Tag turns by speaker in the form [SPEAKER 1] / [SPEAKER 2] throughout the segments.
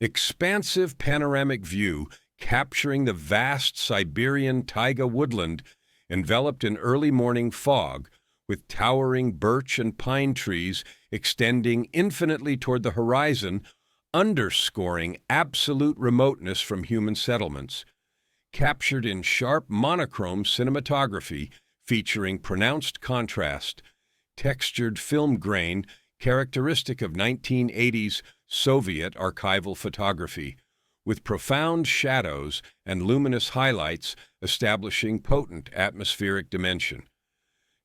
[SPEAKER 1] Expansive panoramic view capturing the vast Siberian taiga woodland enveloped in early morning fog, with towering birch and pine trees extending infinitely toward the horizon, underscoring absolute remoteness from human settlements. Captured in sharp monochrome cinematography featuring pronounced contrast, textured film grain characteristic of 1980s Soviet archival photography, with profound shadows and luminous highlights establishing potent atmospheric dimension.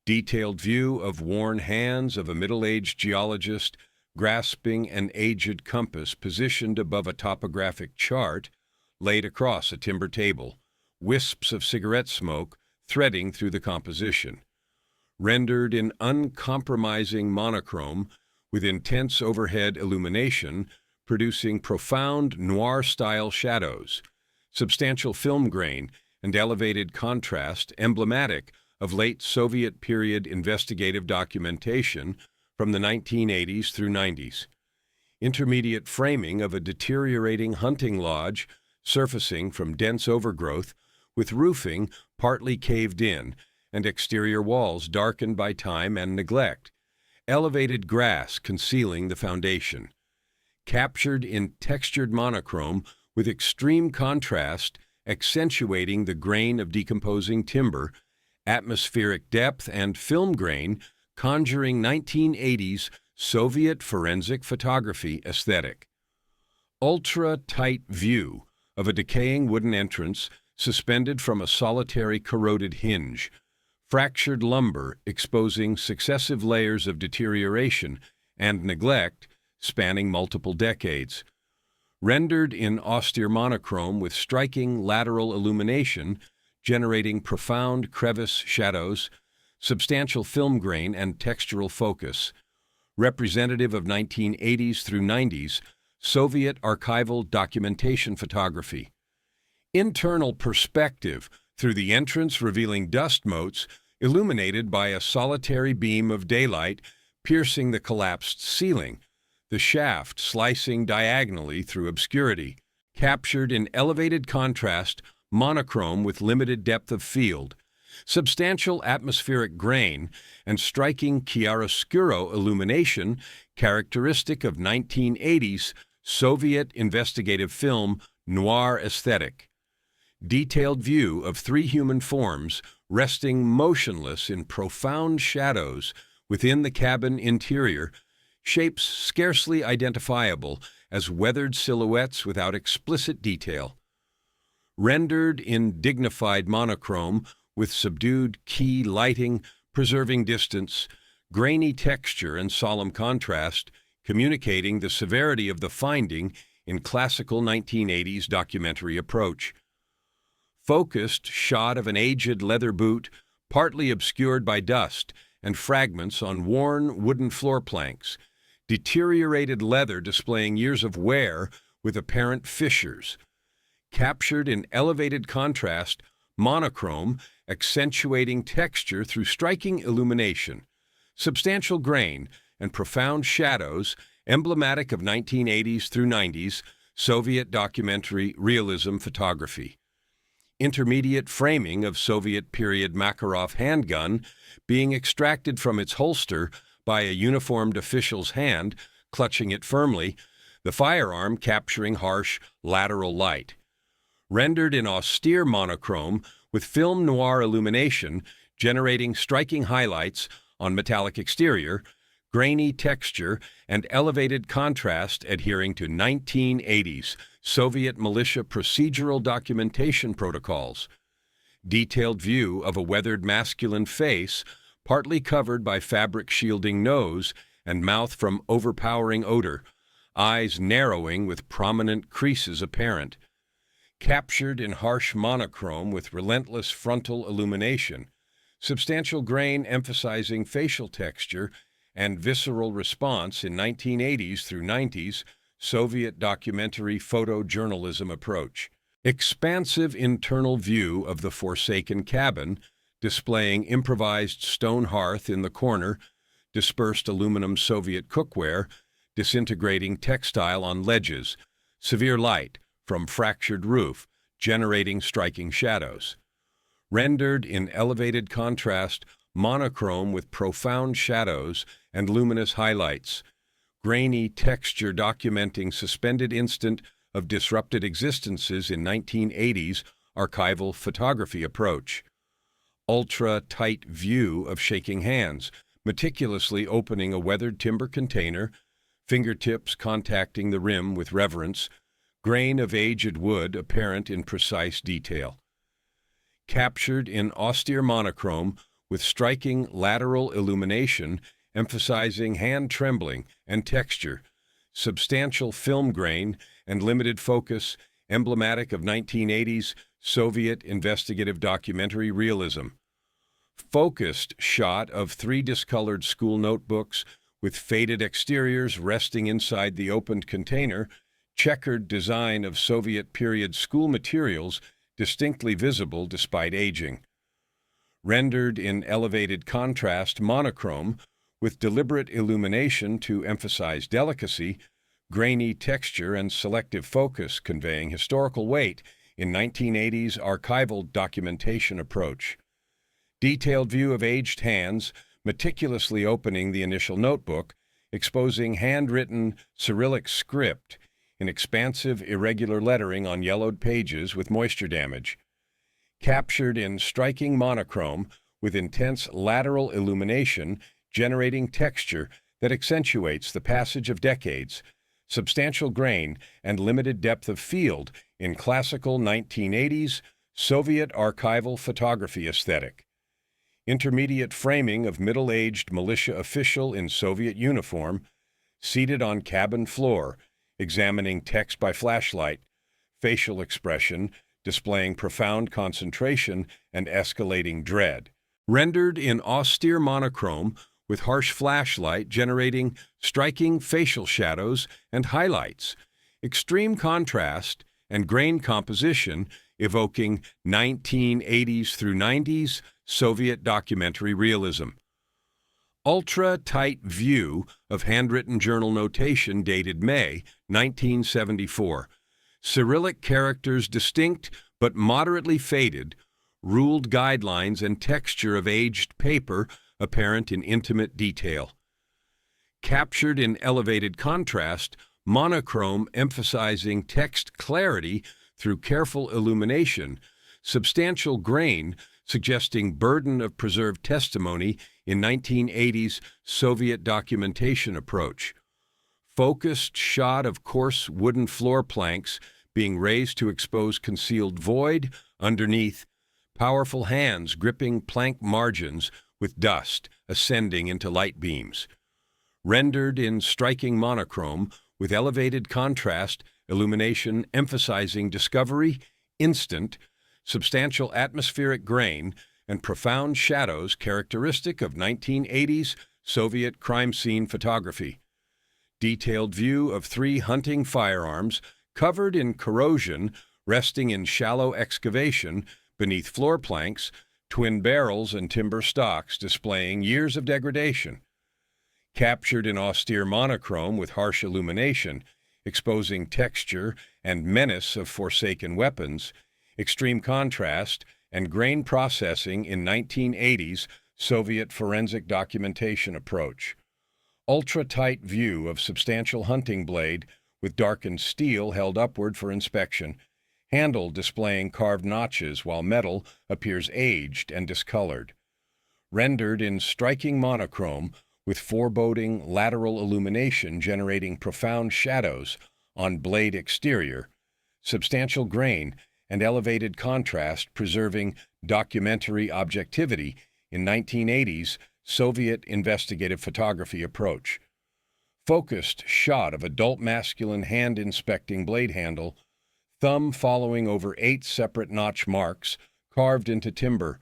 [SPEAKER 1] Detailed view of worn hands of a middle-aged geologist grasping an aged compass positioned above a topographic chart laid across a timber table, wisps of cigarette smoke threading through the composition. Rendered in uncompromising monochrome with intense overhead illumination, producing profound noir-style shadows, substantial film grain, and elevated contrast emblematic of late Soviet period investigative documentation from the 1980s through 90s. Intermediate framing of a deteriorating hunting lodge surfacing from dense overgrowth, with roofing partly caved in and exterior walls darkened by time and neglect, elevated grass concealing the foundation. Captured in textured monochrome with extreme contrast accentuating the grain of decomposing timber, atmospheric depth and film grain conjuring 1980s Soviet forensic photography aesthetic. Ultra-tight view of a decaying wooden entrance suspended from a solitary corroded hinge, fractured lumber exposing successive layers of deterioration and neglect spanning multiple decades. Rendered in austere monochrome with striking lateral illumination, generating profound crevice shadows, substantial film grain and textural focus, representative of 1980s through 90s Soviet archival documentation photography. Internal perspective through the entrance revealing dust motes illuminated by a solitary beam of daylight piercing the collapsed ceiling, the shaft slicing diagonally through obscurity, captured in elevated contrast, monochrome with limited depth of field, substantial atmospheric grain, and striking chiaroscuro illumination characteristic of 1980s Soviet investigative film noir aesthetic. Detailed view of three human forms resting motionless in profound shadows within the cabin interior, shapes scarcely identifiable as weathered silhouettes without explicit detail. Rendered in dignified monochrome with subdued key lighting, preserving distance, grainy texture and solemn contrast, communicating the severity of the finding in classical 1980s documentary approach. Focused shot of an aged leather boot, partly obscured by dust and fragments on worn wooden floor planks, deteriorated leather displaying years of wear with apparent fissures. Captured in elevated contrast, monochrome accentuating texture through striking illumination, substantial grain and profound shadows emblematic of 1980s through 90s Soviet documentary realism photography. Intermediate framing of Soviet period Makarov handgun being extracted from its holster by a uniformed official's hand, clutching it firmly, the firearm capturing harsh lateral light. Rendered in austere monochrome with film noir illumination, generating striking highlights on metallic exterior, grainy texture, and elevated contrast adhering to 1980s Soviet militia procedural documentation protocols. Detailed view of a weathered masculine face, partly covered by fabric shielding nose and mouth from overpowering odor, eyes narrowing with prominent creases apparent. Captured in harsh monochrome with relentless frontal illumination, substantial grain emphasizing facial texture and visceral response in 1980s through 90s Soviet documentary photojournalism approach. Expansive internal view of the forsaken cabin, displaying improvised stone hearth in the corner, dispersed aluminum Soviet cookware, disintegrating textile on ledges, severe light from fractured roof, generating striking shadows. Rendered in elevated contrast, monochrome with profound shadows and luminous highlights. Grainy texture documenting suspended instant of disrupted existences in 1980s archival photography approach. Ultra-tight view of shaking hands, meticulously opening a weathered timber container, fingertips contacting the rim with reverence, grain of aged wood apparent in precise detail. Captured in austere monochrome with striking lateral illumination emphasizing hand trembling and texture, substantial film grain and limited focus emblematic of 1980s Soviet investigative documentary realism. Focused shot of 3 discolored school notebooks with faded exteriors resting inside the opened container, checkered design of Soviet-period school materials distinctly visible despite aging. Rendered in elevated contrast monochrome with deliberate illumination to emphasize delicacy, grainy texture and selective focus conveying historical weight in 1980s archival documentation approach. Detailed view of aged hands, meticulously opening the initial notebook, exposing handwritten Cyrillic script in expansive irregular lettering on yellowed pages with moisture damage. Captured in striking monochrome with intense lateral illumination generating texture that accentuates the passage of decades, substantial grain and limited depth of field in classical 1980s Soviet archival photography aesthetic. Intermediate framing of middle-aged militia official in Soviet uniform, seated on cabin floor, examining text by flashlight, facial expression displaying profound concentration and escalating dread. Rendered in austere monochrome with harsh flashlight generating striking facial shadows and highlights, extreme contrast and grain composition evoking 1980s through 90s Soviet documentary realism. Ultra-tight view of handwritten journal notation dated May 1974. Cyrillic characters distinct but moderately faded, ruled guidelines and texture of aged paper apparent in intimate detail. Captured in elevated contrast, monochrome emphasizing text clarity through careful illumination, substantial grain suggesting burden of preserved testimony in 1980s Soviet documentation approach. Focused shot of coarse wooden floor planks being raised to expose concealed void underneath, powerful hands gripping plank margins with dust ascending into light beams. Rendered in striking monochrome with elevated contrast, illumination emphasizing discovery, instant, substantial atmospheric grain, and profound shadows characteristic of 1980s Soviet crime scene photography. Detailed view of 3 hunting firearms covered in corrosion resting in shallow excavation beneath floor planks, twin barrels and timber stocks displaying years of degradation. Captured in austere monochrome with harsh illumination, exposing texture and menace of forsaken weapons, extreme contrast, and grain processing in 1980s Soviet forensic documentation approach. Ultra-tight view of substantial hunting blade with darkened steel held upward for inspection, handle displaying carved notches while metal appears aged and discolored. Rendered in striking monochrome with foreboding lateral illumination generating profound shadows on blade exterior, substantial grain and elevated contrast preserving documentary objectivity in 1980s Soviet investigative photography approach. Focused shot of adult masculine hand inspecting blade handle, thumb following over 8 separate notch marks carved into timber,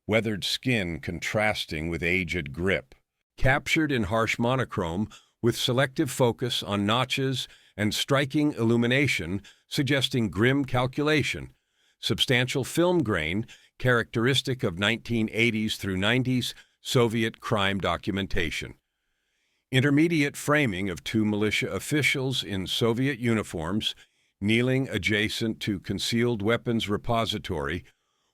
[SPEAKER 1] weathered skin contrasting with aged grip. Captured in harsh monochrome with selective focus on notches and striking illumination suggesting grim calculation, substantial film grain characteristic of 1980s through 90s Soviet crime documentation. Intermediate framing of 2 militia officials in Soviet uniforms, kneeling adjacent to concealed weapons repository,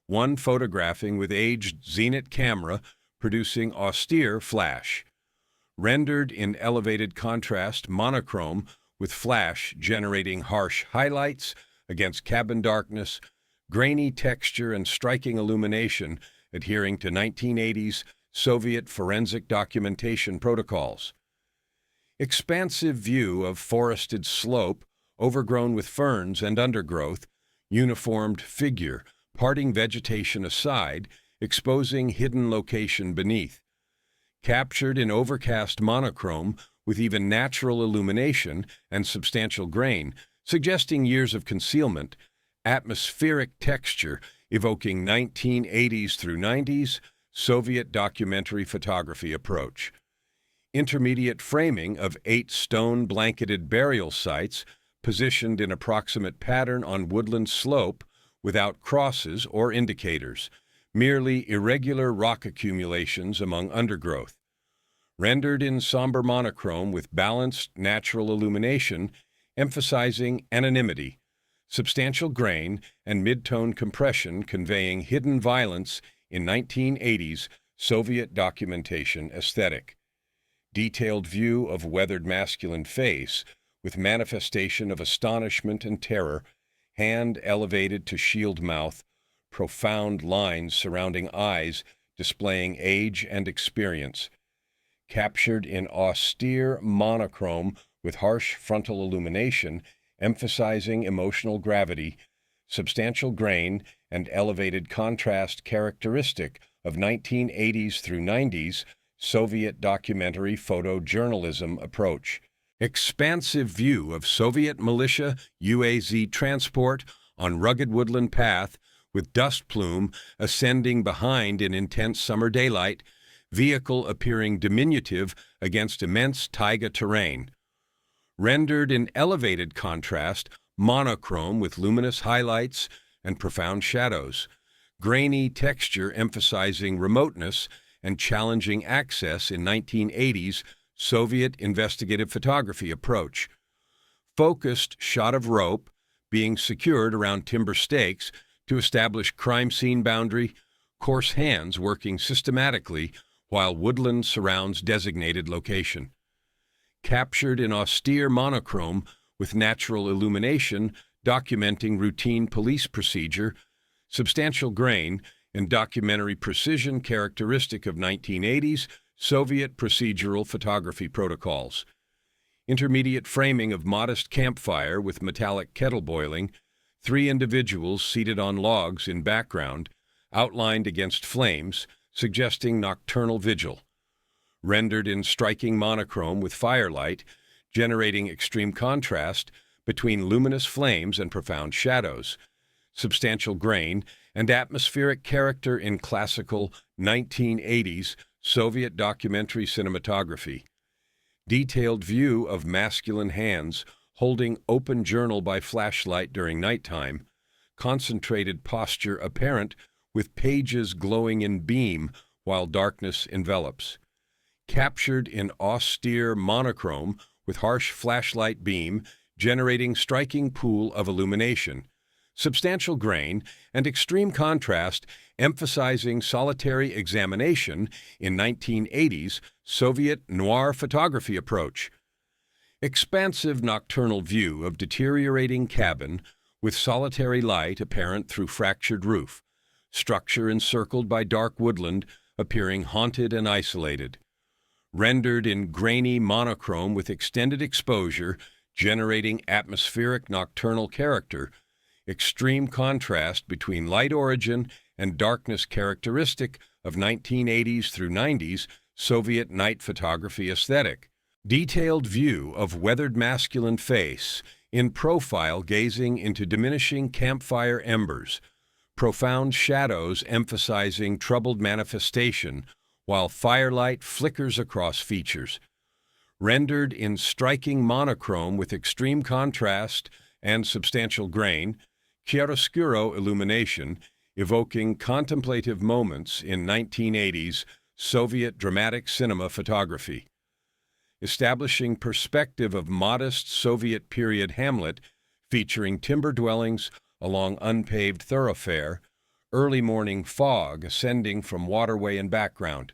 [SPEAKER 1] one photographing with aged Zenit camera producing austere flash. Rendered in elevated contrast monochrome with flash generating harsh highlights against cabin darkness, grainy texture and striking illumination adhering to 1980s Soviet forensic documentation protocols. Expansive view of forested slope, overgrown with ferns and undergrowth, uniformed figure, parting vegetation aside, exposing hidden location beneath. Captured in overcast monochrome with even natural illumination and substantial grain, suggesting years of concealment, atmospheric texture evoking 1980s through 90s Soviet documentary photography approach. Intermediate framing of 8 stone-blanketed burial sites positioned in approximate pattern on woodland slope without crosses or indicators, merely irregular rock accumulations among undergrowth. Rendered in somber monochrome with balanced natural illumination, emphasizing anonymity, substantial grain, and mid-tone compression conveying hidden violence in 1980s Soviet documentation aesthetic. Detailed view of weathered masculine face with manifestation of astonishment and terror, hand elevated to shield mouth, profound lines surrounding eyes displaying age and experience. Captured in austere monochrome with harsh frontal illumination, emphasizing emotional gravity, substantial grain, and elevated contrast characteristic of 1980s through 90s Soviet documentary photojournalism approach. Expansive view of Soviet militia UAZ transport on rugged woodland path with dust plume ascending behind in intense summer daylight, vehicle appearing diminutive against immense taiga terrain. Rendered in elevated contrast, monochrome with luminous highlights and profound shadows, grainy texture emphasizing remoteness and challenging access in 1980s Soviet investigative photography approach. Focused shot of rope being secured around timber stakes to establish crime scene boundary, coarse hands working systematically while woodland surrounds designated location. Captured in austere monochrome with natural illumination documenting routine police procedure, substantial grain, and documentary precision characteristic of 1980s Soviet procedural photography protocols. Intermediate framing of modest campfire with metallic kettle boiling, 3 individuals seated on logs in background, outlined against flames, suggesting nocturnal vigil. Rendered in striking monochrome with firelight, generating extreme contrast between luminous flames and profound shadows, substantial grain, and atmospheric character in classical 1980s Soviet documentary cinematography. Detailed view of masculine hands holding open journal by flashlight during nighttime, concentrated posture apparent with pages glowing in beam while darkness envelops. Captured in austere monochrome with harsh flashlight beam generating striking pool of illumination, substantial grain, and extreme contrast emphasizing solitary examination in 1980s Soviet noir photography approach. Expansive nocturnal view of deteriorating cabin with solitary light apparent through fractured roof, structure encircled by dark woodland appearing haunted and isolated. Rendered in grainy monochrome with extended exposure generating atmospheric nocturnal character, extreme contrast between light origin and darkness characteristic of 1980s through 90s Soviet night photography aesthetic. Detailed view of weathered masculine face in profile gazing into diminishing campfire embers, profound shadows emphasizing troubled manifestation while firelight flickers across features. Rendered in striking monochrome with extreme contrast and substantial grain, chiaroscuro illumination evoking contemplative moments in 1980s Soviet dramatic cinema photography. Establishing perspective of modest Soviet period Hamlet featuring timber dwellings along unpaved thoroughfare, early morning fog ascending from waterway and background,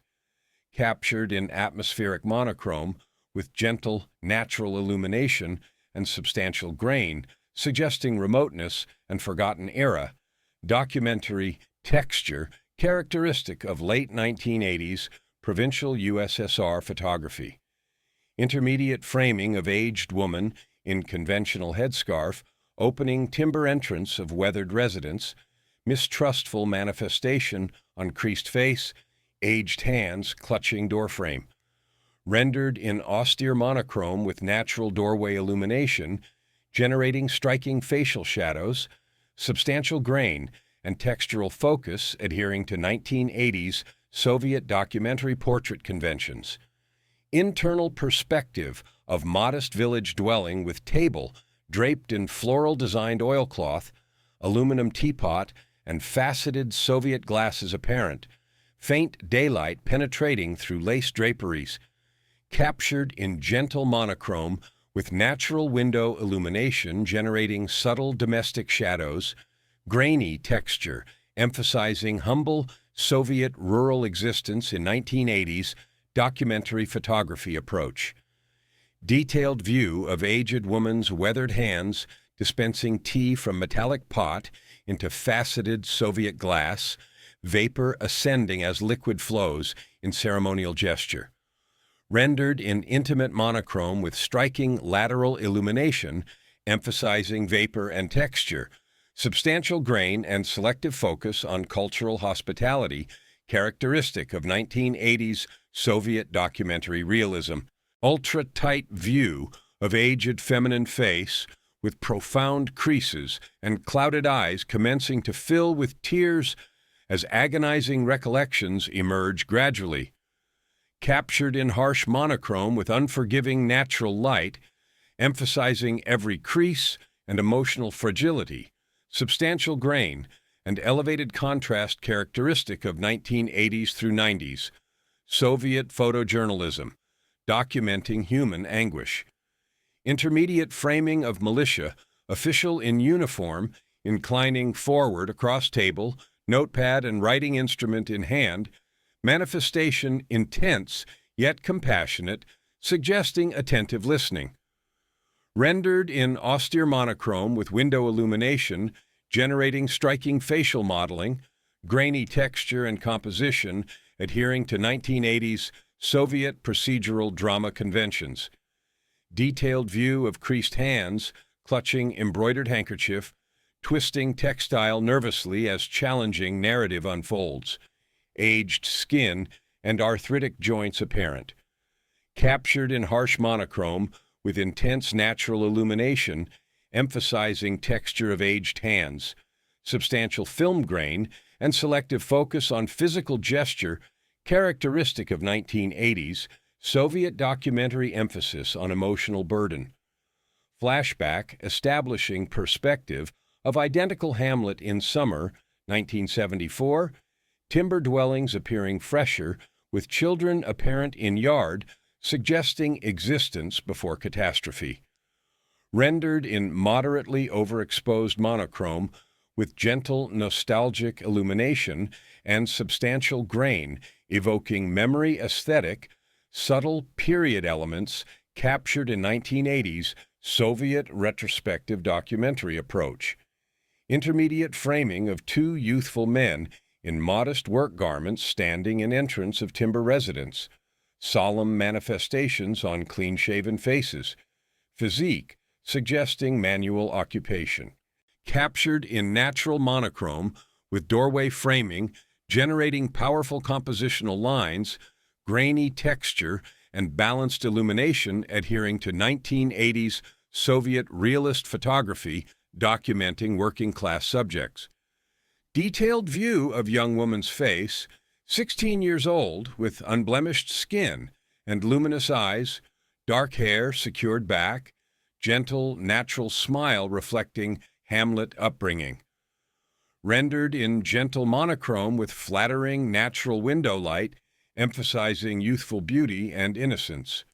[SPEAKER 1] captured in atmospheric monochrome with gentle, natural illumination and substantial grain, suggesting remoteness and forgotten era, documentary texture characteristic of late 1980s provincial USSR photography. Intermediate framing of aged woman in conventional headscarf, opening timber entrance of weathered residence, mistrustful manifestation on creased face, aged hands clutching doorframe. Rendered in austere monochrome with natural doorway illumination, generating striking facial shadows, substantial grain, and textural focus adhering to 1980s Soviet documentary portrait conventions. Internal perspective of modest village dwelling with table draped in floral-designed oilcloth, aluminum teapot, and faceted Soviet glasses apparent, faint daylight penetrating through lace draperies, captured in gentle monochrome with natural window illumination generating subtle domestic shadows, grainy texture emphasizing humble Soviet rural existence in 1980s documentary photography approach. Detailed view of aged woman's weathered hands dispensing tea from metallic pot into faceted Soviet glass, vapor ascending as liquid flows in ceremonial gesture. Rendered in intimate monochrome with striking lateral illumination, emphasizing vapor and texture, substantial grain and selective focus on cultural hospitality, characteristic of 1980s Soviet documentary realism. Ultra-tight view of aged feminine face with profound creases and clouded eyes commencing to fill with tears as agonizing recollections emerge gradually. Captured in harsh monochrome with unforgiving natural light, emphasizing every crease and emotional fragility, substantial grain, and elevated contrast characteristic of 1980s through 90s, Soviet photojournalism, documenting human anguish. Intermediate framing of militia, official in uniform, inclining forward across table, notepad and writing instrument in hand, manifestation intense yet compassionate, suggesting attentive listening. Rendered in austere monochrome with window illumination, generating striking facial modeling, grainy texture and composition adhering to 1980s Soviet procedural drama conventions. Detailed view of creased hands clutching embroidered handkerchief, twisting textile nervously as challenging narrative unfolds. Aged skin and arthritic joints apparent. Captured in harsh monochrome with intense natural illumination, emphasizing texture of aged hands, substantial film grain, and selective focus on physical gesture characteristic of 1980s Soviet documentary emphasis on emotional burden. Flashback establishing perspective of identical Hamlet in summer, 1974, timber dwellings appearing fresher, with children apparent in yard, suggesting existence before catastrophe. Rendered in moderately overexposed monochrome, with gentle nostalgic illumination and substantial grain, evoking memory aesthetic, subtle period elements captured in 1980s Soviet retrospective documentary approach. Intermediate framing of two youthful men in modest work garments standing in entrance of timber residence, solemn manifestations on clean-shaven faces, physique suggesting manual occupation. Captured in natural monochrome with doorway framing generating powerful compositional lines, grainy texture, and balanced illumination adhering to 1980s Soviet realist photography documenting working-class subjects. Detailed view of young woman's face, 16 years old with unblemished skin and luminous eyes, dark hair secured back, gentle, natural smile reflecting Hamlet upbringing. Rendered in gentle monochrome with flattering natural window light, emphasizing youthful beauty and innocence.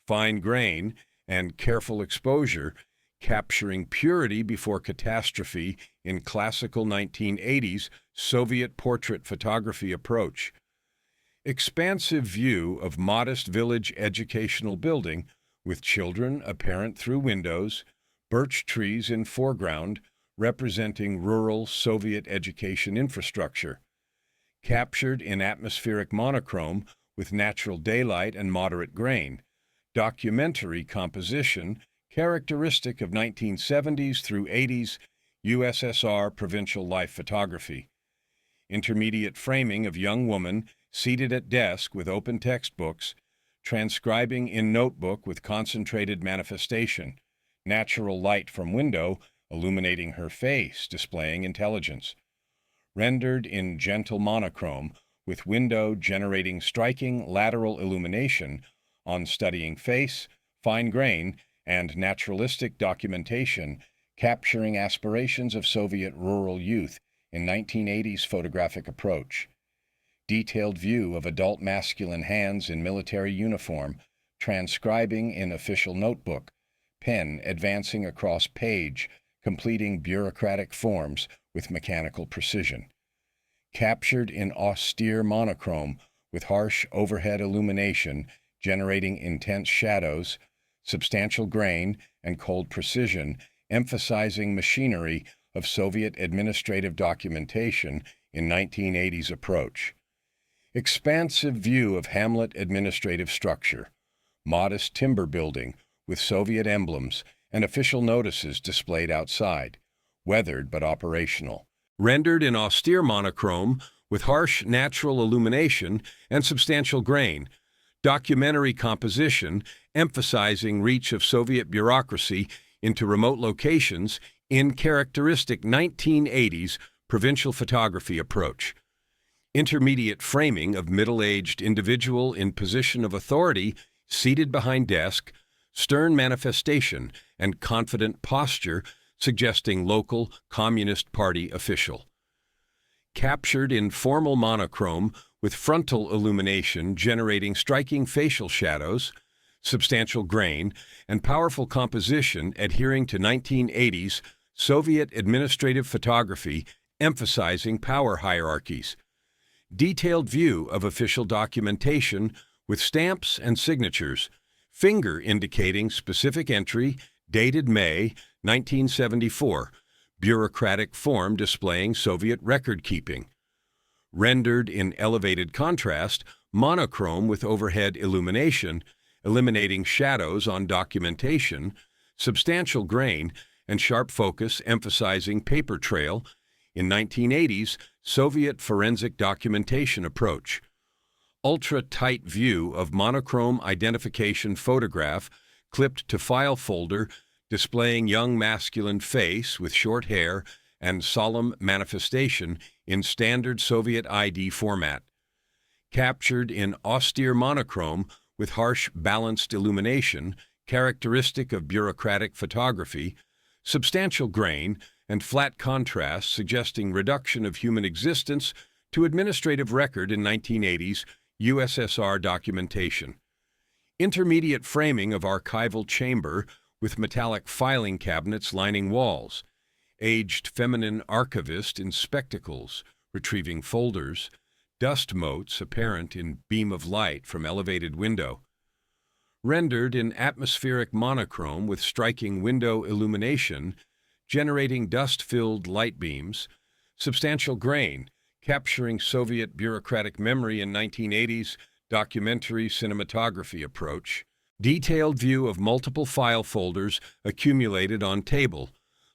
[SPEAKER 1] Fine grain and careful exposure, capturing purity before catastrophe in classical 1980s Soviet portrait photography approach. Expansive view of modest village educational building with children apparent through windows, birch trees in foreground representing rural Soviet education infrastructure. Captured in atmospheric monochrome with natural daylight and moderate grain. Documentary composition characteristic of 1970s through 80s USSR provincial life photography. Intermediate framing of young woman seated at desk with open textbooks, transcribing in notebook with concentrated manifestation, natural light from window illuminating her face, displaying intelligence. Rendered in gentle monochrome with window generating striking lateral illumination on studying face, fine grain, and naturalistic documentation capturing aspirations of Soviet rural youth in 1980s photographic approach. Detailed view of adult masculine hands in military uniform, transcribing in official notebook, pen advancing across page, completing bureaucratic forms with mechanical precision. Captured in austere monochrome with harsh overhead illumination generating intense shadows, substantial grain, and cold precision, emphasizing machinery of Soviet administrative documentation in 1980s approach. Expansive view of Hamlet administrative structure, modest timber building with Soviet emblems and official notices displayed outside, weathered but operational. Rendered in austere monochrome with harsh natural illumination and substantial grain, documentary composition emphasizing reach of Soviet bureaucracy into remote locations in characteristic 1980s provincial photography approach. Intermediate framing of middle-aged individual in position of authority seated behind desk, stern manifestation and confident posture suggesting local Communist Party official. Captured in formal monochrome with frontal illumination generating striking facial shadows, substantial grain, and powerful composition adhering to 1980s Soviet administrative photography emphasizing power hierarchies. Detailed view of official documentation with stamps and signatures, finger indicating specific entry, dated May 1974, bureaucratic form displaying Soviet record-keeping. Rendered in elevated contrast, monochrome with overhead illumination, eliminating shadows on documentation, substantial grain, and sharp focus emphasizing paper trail in 1980s Soviet forensic documentation approach. Ultra-tight view of monochrome identification photograph clipped to file folder displaying young masculine face with short hair and solemn manifestation in standard Soviet ID format. Captured in austere monochrome with harsh balanced illumination, characteristic of bureaucratic photography, substantial grain, and flat contrast suggesting reduction of human existence to administrative record in 1980s USSR documentation. Intermediate framing of archival chamber with metallic filing cabinets lining walls. Aged feminine archivist in spectacles, retrieving folders. Dust motes apparent in beam of light from elevated window. Rendered in atmospheric monochrome with striking window illumination, generating dust-filled light beams. Substantial grain, capturing Soviet bureaucratic memory in 1980s documentary cinematography approach. Detailed view of multiple file folders accumulated on table.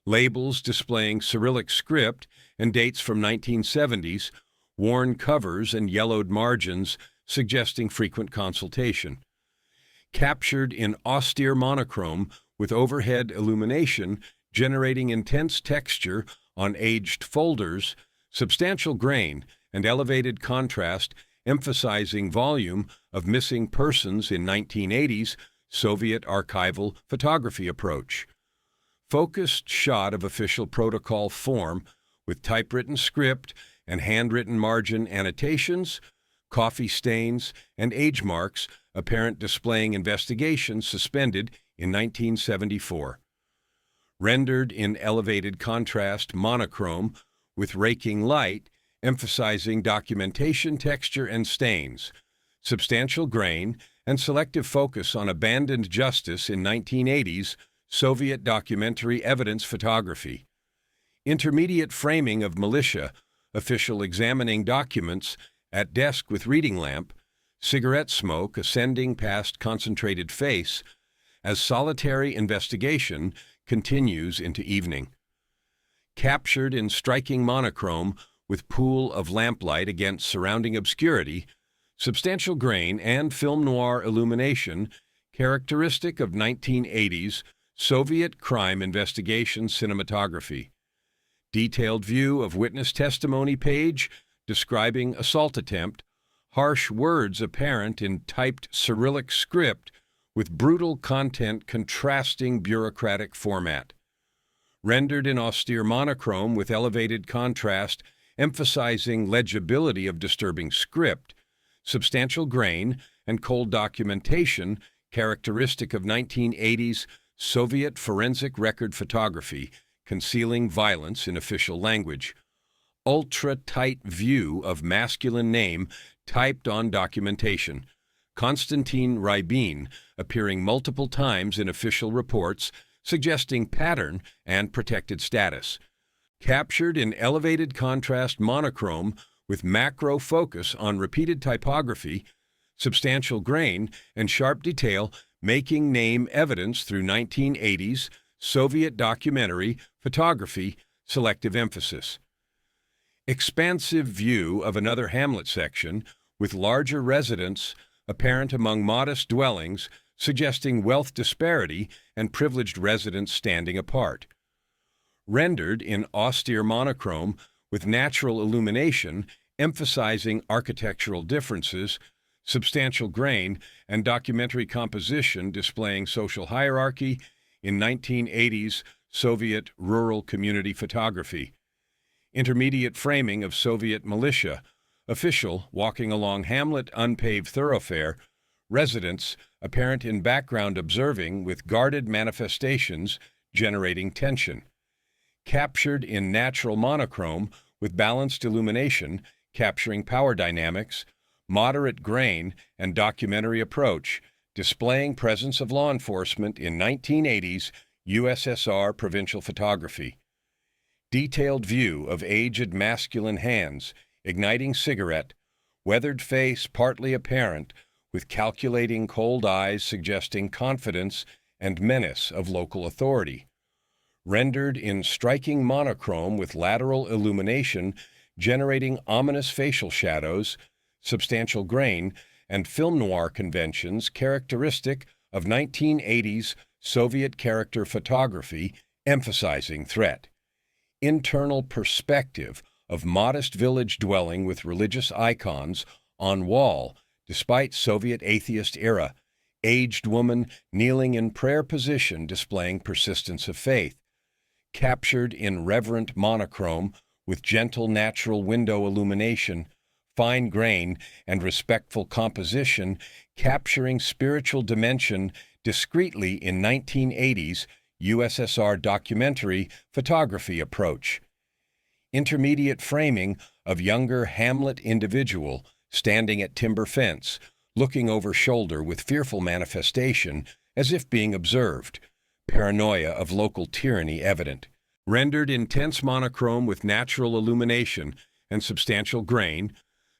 [SPEAKER 1] Labels displaying Cyrillic script and dates from 1970s, worn covers and yellowed margins suggesting frequent consultation. Captured in austere monochrome with overhead illumination generating intense texture on aged folders, substantial grain, and elevated contrast emphasizing volume of missing persons in 1980s Soviet archival photography approach. Focused shot of official protocol form with typewritten script and handwritten margin annotations, coffee stains, and age marks apparent displaying investigation suspended in 1974. rendered in elevated contrast monochrome with raking light, emphasizing documentation, texture, and stains, substantial grain, and selective focus on abandoned justice in 1980s Soviet documentary evidence photography. Intermediate framing of militia, official examining documents, at desk with reading lamp, cigarette smoke ascending past concentrated face, as solitary investigation continues into evening. Captured in striking monochrome with pool of lamplight against surrounding obscurity, substantial grain and film noir illumination, characteristic of 1980s Soviet crime investigation cinematography. Detailed view of witness testimony page describing assault attempt, harsh words apparent in typed Cyrillic script with brutal content contrasting bureaucratic format. Rendered in austere monochrome with elevated contrast emphasizing legibility of disturbing script, substantial grain, and cold documentation characteristic of 1980s Soviet forensic record photography, concealing violence in official language. Ultra-tight view of masculine name typed on documentation. Konstantin Rybin appearing multiple times in official reports, suggesting pattern and protected status. Captured in elevated contrast monochrome with macro focus on repeated typography, substantial grain, and sharp detail making name evidence through 1980s Soviet documentary photography, selective emphasis. Expansive view of another hamlet section with larger residence apparent among modest dwellings, suggesting wealth disparity and privileged residents standing apart. Rendered in austere monochrome with natural illumination, emphasizing architectural differences, substantial grain, and documentary composition displaying social hierarchy in 1980s Soviet rural community photography. Intermediate framing of Soviet militia, official walking along hamlet unpaved thoroughfare, residents apparent in background observing with guarded manifestations generating tension. Captured in natural monochrome with balanced illumination, capturing power dynamics, moderate grain, and documentary approach, displaying presence of law enforcement in 1980s USSR provincial photography. Detailed view of aged masculine hands, igniting cigarette, weathered face partly apparent, with calculating cold eyes suggesting confidence and menace of local authority. Rendered in striking monochrome with lateral illumination, generating ominous facial shadows, substantial grain, and film noir conventions characteristic of 1980s Soviet character photography, emphasizing threat. Internal perspective of modest village dwelling with religious icons on wall despite Soviet atheist era, aged woman kneeling in prayer position displaying persistence of faith. Captured in reverent monochrome with gentle natural window illumination, fine grain, and respectful composition, capturing spiritual dimension discreetly in 1980s USSR documentary photography approach. Intermediate framing of younger hamlet individual standing at timber fence, looking over shoulder with fearful manifestation as if being observed. Paranoia of local tyranny evident. Rendered intense monochrome with natural illumination and substantial grain,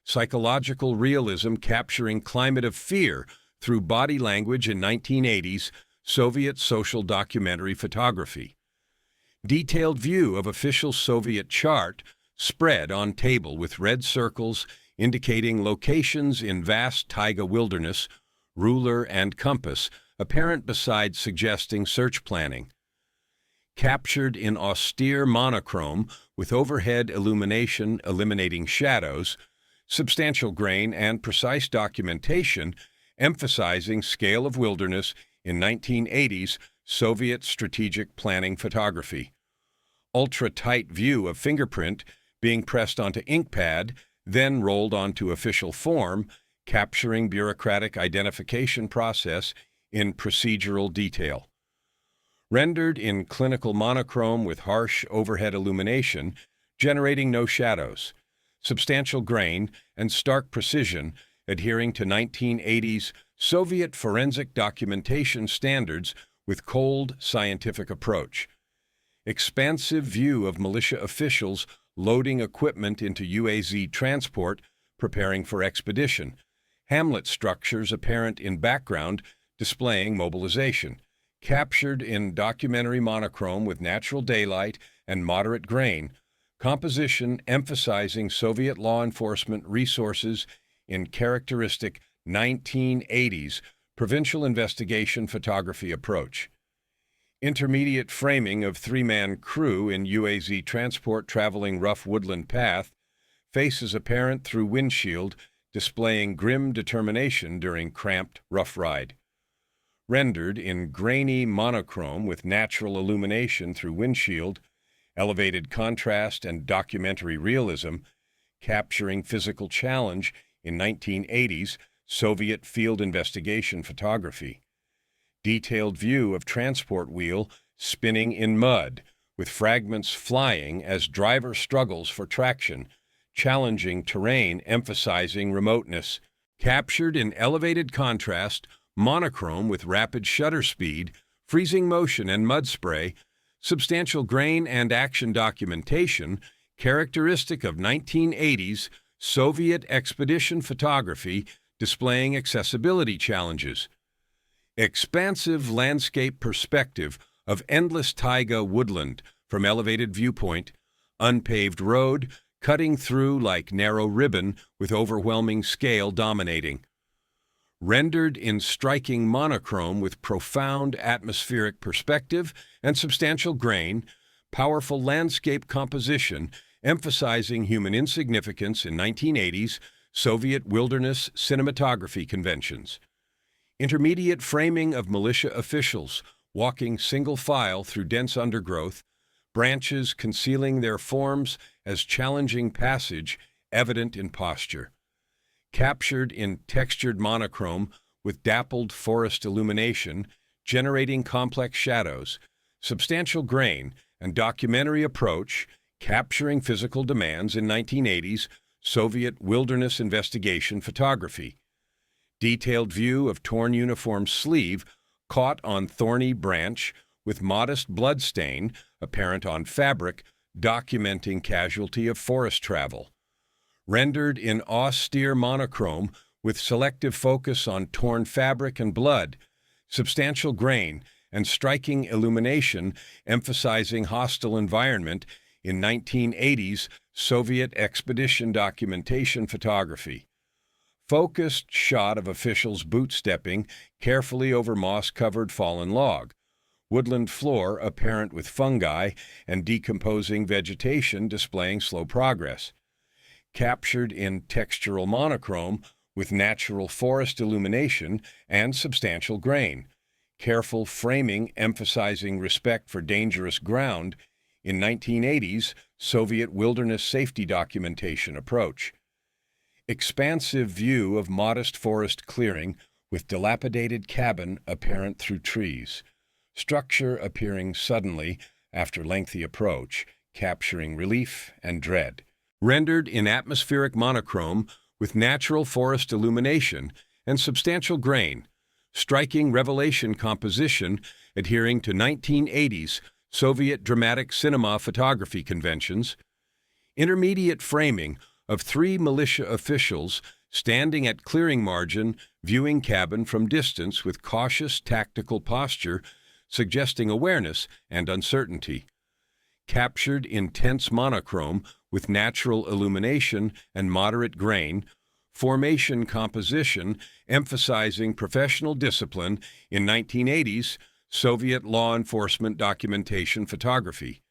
[SPEAKER 1] psychological realism capturing climate of fear through body language in 1980s Soviet social documentary photography. Detailed view of official Soviet chart spread on table with red circles indicating locations in vast taiga wilderness, ruler and compass, apparent beside suggesting search planning. Captured in austere monochrome with overhead illumination eliminating shadows, substantial grain and precise documentation emphasizing scale of wilderness in 1980s Soviet strategic planning photography. Ultra-tight view of fingerprint being pressed onto ink pad, then rolled onto official form, capturing bureaucratic identification process in procedural detail. Rendered in clinical monochrome with harsh overhead illumination, generating no shadows, substantial grain, and stark precision, adhering to 1980s Soviet forensic documentation standards with cold, scientific approach. Expansive view of militia officials loading equipment into UAZ transport, preparing for expedition. Hamlet structures apparent in background, displaying mobilization. Captured in documentary monochrome with natural daylight and moderate grain. Composition emphasizing Soviet law enforcement resources in characteristic 1980s provincial investigation photography approach. Intermediate framing of three-man crew in UAZ transport traveling rough woodland path, faces apparent through windshield, displaying grim determination during cramped rough ride. Rendered in grainy monochrome with natural illumination through windshield, elevated contrast and documentary realism, capturing physical challenge in 1980s Soviet field investigation photography. Detailed view of transport wheel spinning in mud, with fragments flying as driver struggles for traction, challenging terrain emphasizing remoteness. Captured in elevated contrast, monochrome with rapid shutter speed, freezing motion and mud spray, substantial grain and action documentation, characteristic of 1980s Soviet expedition photography, displaying accessibility challenges. Expansive landscape perspective of endless taiga woodland from elevated viewpoint, unpaved road, cutting through like narrow ribbon with overwhelming scale dominating. Rendered in striking monochrome with profound atmospheric perspective and substantial grain, powerful landscape composition emphasizing human insignificance in 1980s Soviet wilderness cinematography conventions. Intermediate framing of militia officials walking single file through dense undergrowth, branches concealing their forms as challenging passage evident in posture. Captured in textured monochrome with dappled forest illumination, generating complex shadows, substantial grain, and documentary approach, capturing physical demands in 1980s Soviet wilderness investigation photography. Detailed view of torn uniform sleeve caught on thorny branch with modest blood stain apparent on fabric, documenting casualty of forest travel. Rendered in austere monochrome with selective focus on torn fabric and blood, substantial grain, and striking illumination emphasizing hostile environment in 1980s Soviet expedition documentation photography. Focused shot of officials bootstepping carefully over moss-covered fallen log. Woodland floor apparent with fungi and decomposing vegetation displaying slow progress. Captured in textural monochrome with natural forest illumination and substantial grain. Careful framing emphasizing respect for dangerous ground in 1980s Soviet wilderness safety documentation approach. Expansive view of modest forest clearing with dilapidated cabin apparent through trees. Structure appearing suddenly after lengthy approach, capturing relief and dread. Rendered in atmospheric monochrome with natural forest illumination and substantial grain, striking revelation composition adhering to 1980s Soviet dramatic cinema photography conventions. Intermediate framing of three militia officials standing at clearing margin, viewing cabin from distance with cautious tactical posture, suggesting awareness and uncertainty. Captured in tense monochrome with natural illumination and moderate grain, formation composition emphasizing professional discipline in 1980s Soviet law enforcement documentation photography.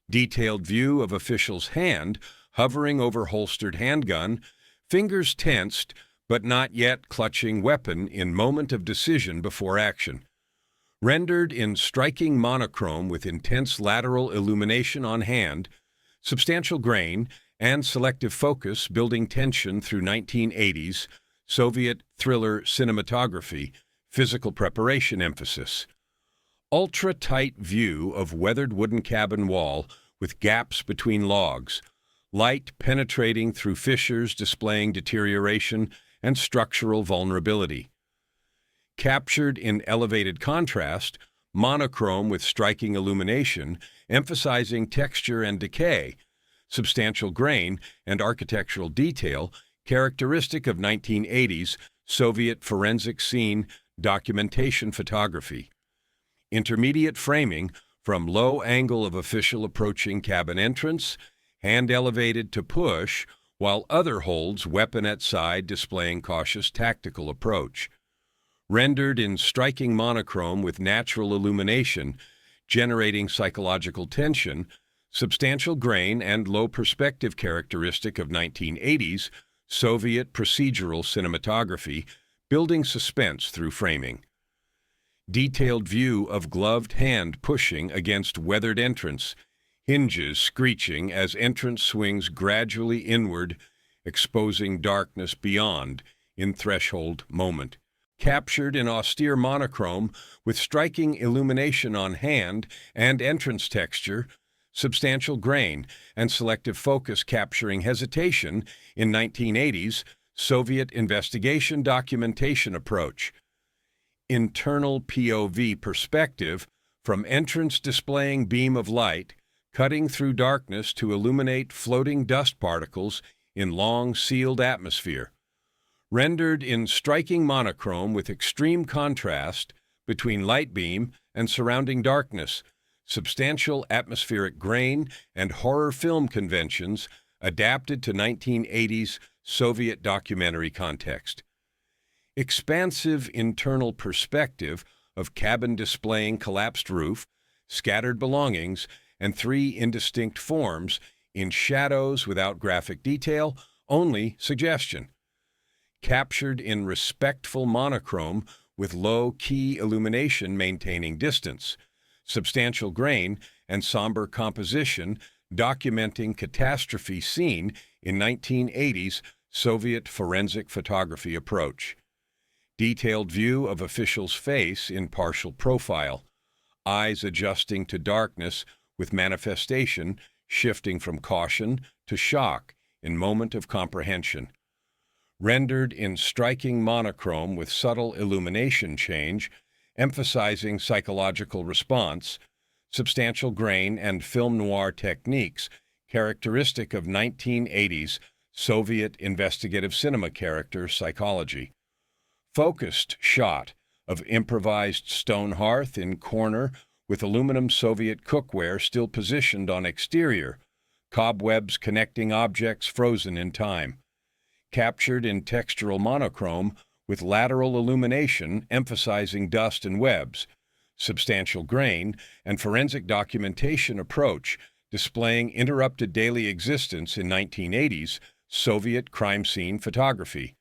[SPEAKER 1] Detailed view of official's hand hovering over holstered handgun, fingers tensed but not yet clutching weapon in moment of decision before action. Rendered in striking monochrome with intense lateral illumination on hand, substantial grain, and selective focus building tension through 1980s Soviet thriller cinematography, physical preparation emphasis. Ultra-tight view of weathered wooden cabin wall with gaps between logs, light penetrating through fissures displaying deterioration and structural vulnerability. Captured in elevated contrast, monochrome with striking illumination, emphasizing texture and decay, substantial grain and architectural detail characteristic of 1980s Soviet forensic scene documentation photography. Intermediate framing from low angle of official approaching cabin entrance, hand elevated to push, while other holds weapon at side displaying cautious tactical approach. Rendered in striking monochrome with natural illumination, generating psychological tension, substantial grain and low perspective characteristic of 1980s Soviet procedural cinematography, building suspense through framing. Detailed view of gloved hand pushing against weathered entrance, hinges screeching as entrance swings gradually inward, exposing darkness beyond in threshold moment. Captured in austere monochrome with striking illumination on hand and entrance texture, substantial grain and selective focus capturing hesitation in 1980s Soviet investigation documentation approach. Internal POV perspective from entrance displaying beam of light, cutting through darkness to illuminate floating dust particles in long sealed atmosphere. Rendered in striking monochrome with extreme contrast between light beam and surrounding darkness, substantial atmospheric grain and horror film conventions adapted to 1980s Soviet documentary context. Expansive internal perspective of cabin displaying collapsed roof, scattered belongings, and three indistinct forms in shadows without graphic detail, only suggestion. Captured in respectful monochrome with low key illumination maintaining distance, substantial grain and somber composition documenting catastrophe scene in 1980s Soviet forensic photography approach. Detailed view of official's face in partial profile, eyes adjusting to darkness with manifestation shifting from caution to shock in moment of comprehension. Rendered in striking monochrome with subtle illumination change, emphasizing psychological response, substantial grain and film noir techniques characteristic of 1980s Soviet investigative cinema character psychology. Focused shot of improvised stone hearth in corner with aluminum Soviet cookware still positioned on exterior, cobwebs connecting objects frozen in time. Captured in textural monochrome with lateral illumination emphasizing dust and webs, substantial grain and forensic documentation approach displaying interrupted daily existence in 1980s Soviet crime scene photography.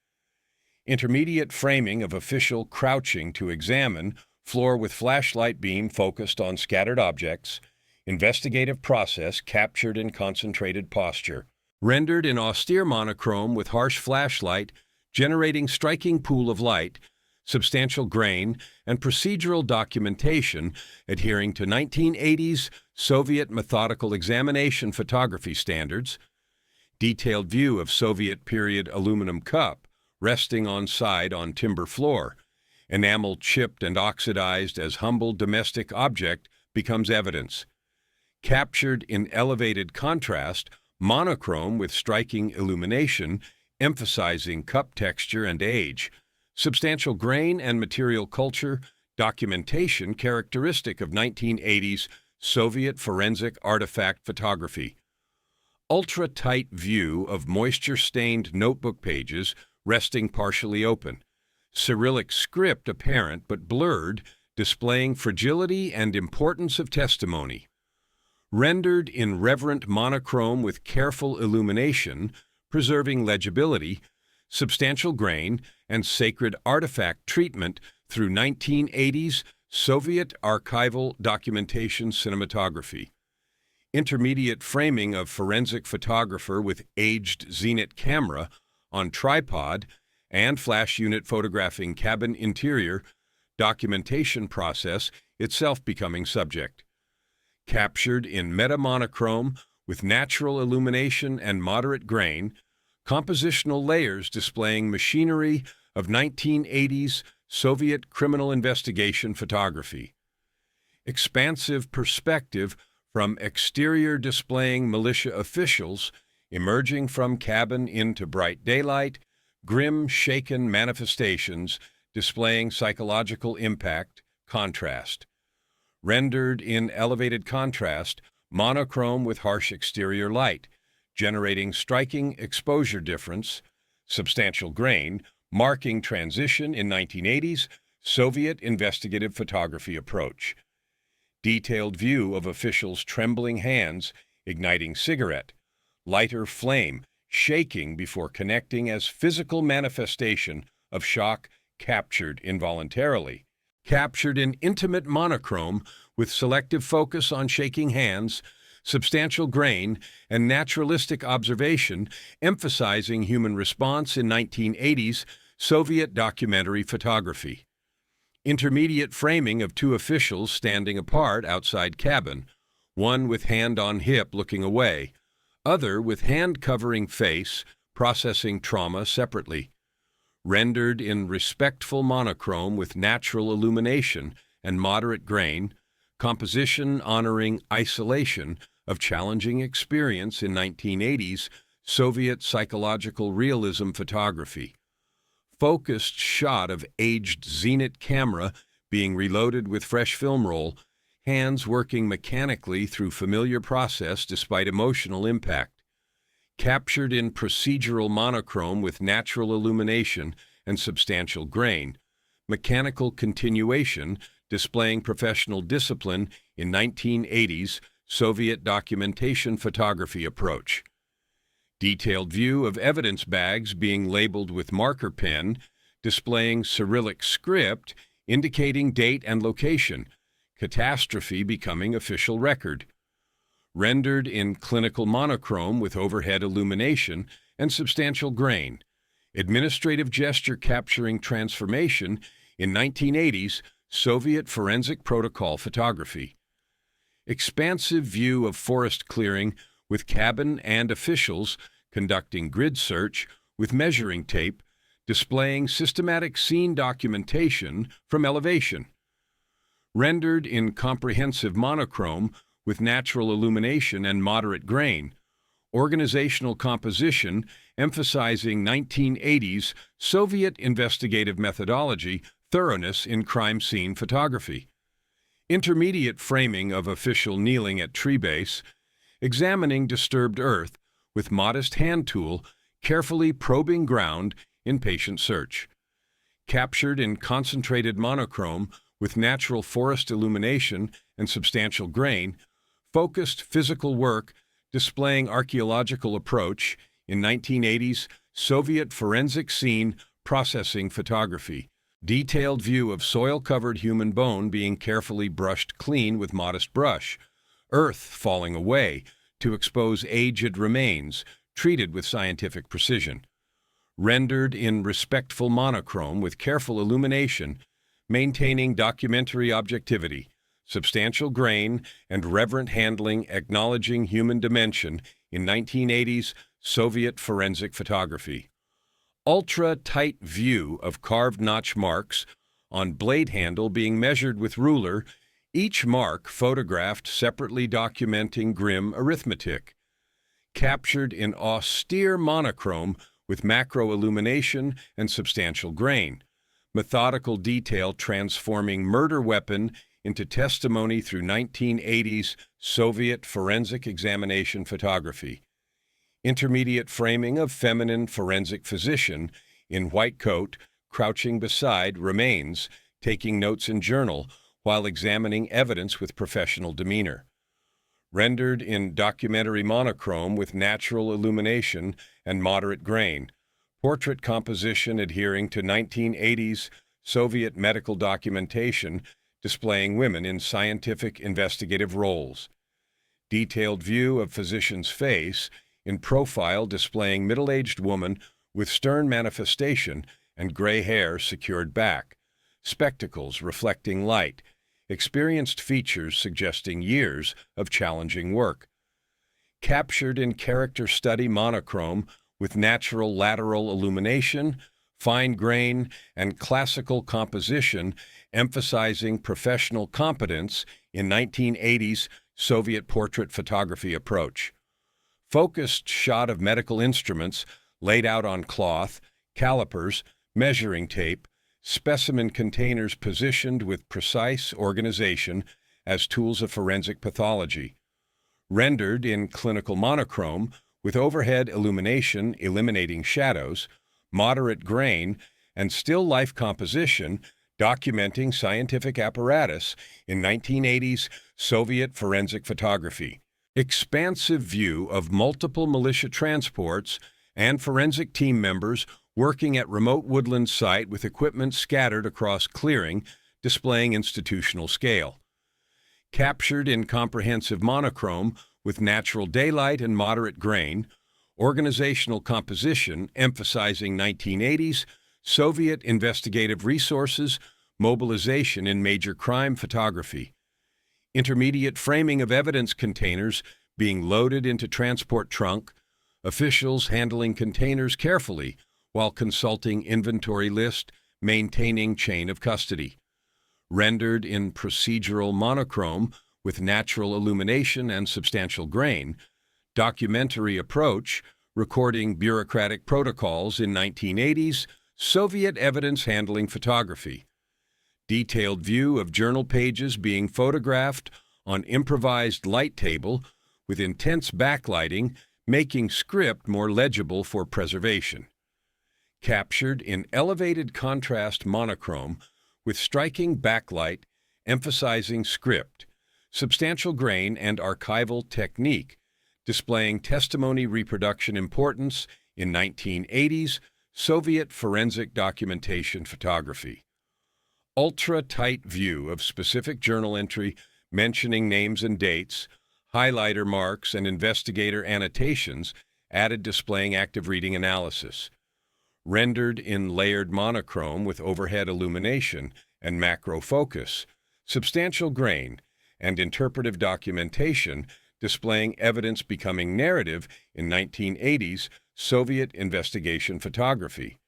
[SPEAKER 1] Intermediate framing of official crouching to examine, floor with flashlight beam focused on scattered objects, investigative process captured in concentrated posture. Rendered in austere monochrome with harsh flashlight, generating striking pool of light, substantial grain, and procedural documentation adhering to 1980s Soviet methodical examination photography standards. Detailed view of Soviet period aluminum cup resting on side on timber floor, enamel chipped and oxidized as humble domestic object becomes evidence. Captured in elevated contrast, monochrome with striking illumination, emphasizing cup texture and age, substantial grain and material culture, documentation characteristic of 1980s Soviet forensic artifact photography. Ultra-tight view of moisture-stained notebook pages resting partially open, Cyrillic script apparent but blurred, displaying fragility and importance of testimony. Rendered in reverent monochrome with careful illumination, preserving legibility, substantial grain, and sacred artifact treatment through 1980s Soviet archival documentation cinematography. Intermediate framing of forensic photographer with aged Zenit camera on tripod and flash unit photographing cabin interior, documentation process itself becoming subject. Captured in meta-monochrome with natural illumination and moderate grain, compositional layers displaying machinery of 1980s Soviet criminal investigation photography. Expansive perspective from exterior displaying militia officials emerging from cabin into bright daylight, grim, shaken manifestations displaying psychological impact, contrast. Rendered in elevated contrast, monochrome with harsh exterior light, generating striking exposure difference, substantial grain, marking transition in 1980s Soviet investigative photography approach. Detailed view of officials' trembling hands igniting cigarette, lighter flame shaking before connecting as physical manifestation of shock captured involuntarily. Captured in intimate monochrome with selective focus on shaking hands, substantial grain, and naturalistic observation emphasizing human response in 1980s Soviet documentary photography. Intermediate framing of two officials standing apart outside cabin, one with hand on hip looking away, other with hand covering face, processing trauma separately. Rendered in respectful monochrome with natural illumination and moderate grain, composition honoring isolation of challenging experience in 1980s Soviet psychological realism photography. Focused shot of aged Zenit camera being reloaded with fresh film roll, hands working mechanically through familiar process despite emotional impact. Captured in procedural monochrome with natural illumination and substantial grain, mechanical continuation displaying professional discipline in 1980s Soviet documentation photography approach. Detailed view of evidence bags being labeled with marker pen, displaying Cyrillic script indicating date and location, catastrophe becoming official record. Rendered in clinical monochrome with overhead illumination and substantial grain, administrative gesture capturing transformation in 1980s Soviet forensic protocol photography. Expansive view of forest clearing with cabin and officials conducting grid search with measuring tape, displaying systematic scene documentation from elevation. Rendered in comprehensive monochrome with natural illumination and moderate grain, organizational composition emphasizing 1980s Soviet investigative methodology, thoroughness in crime scene photography. Intermediate framing of official kneeling at tree base, examining disturbed earth with modest hand tool, carefully probing ground in patient search. Captured in concentrated monochrome with natural forest illumination and substantial grain, focused physical work displaying archaeological approach in 1980s Soviet forensic scene processing photography. Detailed view of soil-covered human bone being carefully brushed clean with modest brush. Earth falling away to expose aged remains, treated with scientific precision. Rendered in respectful monochrome with careful illumination, maintaining documentary objectivity, substantial grain, and reverent handling acknowledging human dimension in 1980s Soviet forensic photography. Ultra-tight view of carved notch marks on blade handle being measured with ruler, each mark photographed separately documenting grim arithmetic. Captured in austere monochrome with macro illumination and substantial grain. Methodical detail transforming murder weapon into testimony through 1980s Soviet forensic examination photography. Intermediate framing of feminine forensic physician in white coat, crouching beside remains, taking notes in journal while examining evidence with professional demeanor. Rendered in documentary monochrome with natural illumination and moderate grain, portrait composition adhering to 1980s Soviet medical documentation displaying women in scientific investigative roles. Detailed view of physician's face in profile displaying middle-aged woman with stern manifestation and gray hair secured back, spectacles reflecting light, experienced features suggesting years of challenging work. Captured in character study monochrome with natural lateral illumination, fine grain, and classical composition emphasizing professional competence in 1980s Soviet portrait photography approach. Focused shot of medical instruments laid out on cloth, calipers, measuring tape, specimen containers positioned with precise organization as tools of forensic pathology. Rendered in clinical monochrome with overhead illumination eliminating shadows, moderate grain, and still life composition documenting scientific apparatus in 1980s Soviet forensic photography. Expansive view of multiple militia transports and forensic team members working at remote woodland site with equipment scattered across clearing, displaying institutional scale. Captured in comprehensive monochrome with natural daylight and moderate grain, organizational composition emphasizing 1980s Soviet investigative resources, mobilization in major crime photography. Intermediate framing of evidence containers being loaded into transport trunk, officials handling containers carefully while consulting inventory list, maintaining chain of custody. Rendered in procedural monochrome with natural illumination and substantial grain, documentary approach, recording bureaucratic protocols in 1980s Soviet evidence handling photography. Detailed view of journal pages being photographed on improvised light table with intense backlighting, making script more legible for preservation. Captured in elevated contrast monochrome with striking backlight emphasizing script, substantial grain, and archival technique, displaying testimony reproduction importance in 1980s Soviet forensic documentation photography. Ultra-tight view of specific journal entry mentioning names and dates, highlighter marks, and investigator annotations added displaying active reading analysis. Rendered in layered monochrome with overhead illumination and macro focus, substantial grain, and interpretive documentation displaying evidence becoming narrative in 1980s Soviet investigation photography.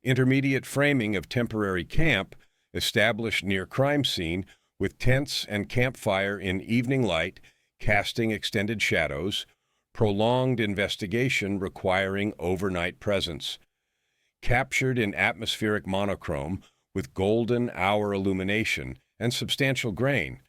[SPEAKER 1] Intermediate framing of temporary camp established near crime scene with tents and campfire in evening light, casting extended shadows, prolonged investigation requiring overnight presence. Captured in atmospheric monochrome with golden hour illumination and substantial grain,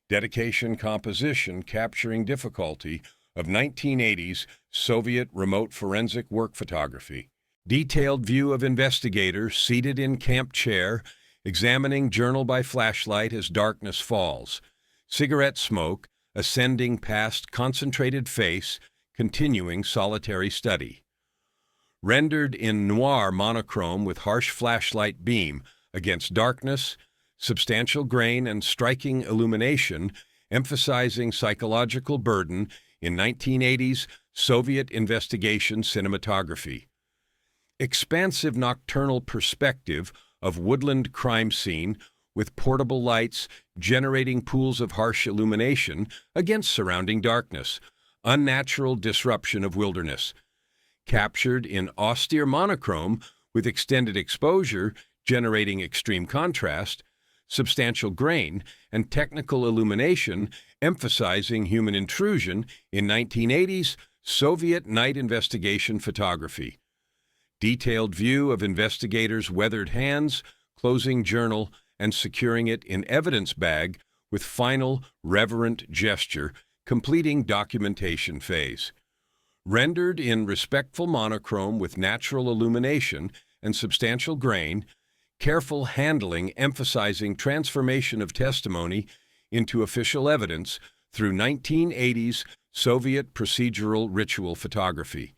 [SPEAKER 1] dedication composition capturing difficulty of 1980s Soviet remote forensic work photography. Detailed view of investigator seated in camp chair, examining journal by flashlight as darkness falls. Cigarette smoke ascending past concentrated face, continuing solitary study. Rendered in noir monochrome with harsh flashlight beam against darkness, substantial grain and striking illumination, emphasizing psychological burden in 1980s Soviet investigation cinematography. Expansive nocturnal perspective of woodland crime scene with portable lights generating pools of harsh illumination against surrounding darkness, unnatural disruption of wilderness. Captured in austere monochrome with extended exposure generating extreme contrast, substantial grain, and technical illumination emphasizing human intrusion in 1980s Soviet night investigation photography. Detailed view of investigators' weathered hands, closing journal, and securing it in evidence bag with final, reverent gesture, completing documentation phase. Rendered in respectful monochrome with natural illumination and substantial grain, careful handling emphasizing transformation of testimony into official evidence through 1980s Soviet procedural ritual photography.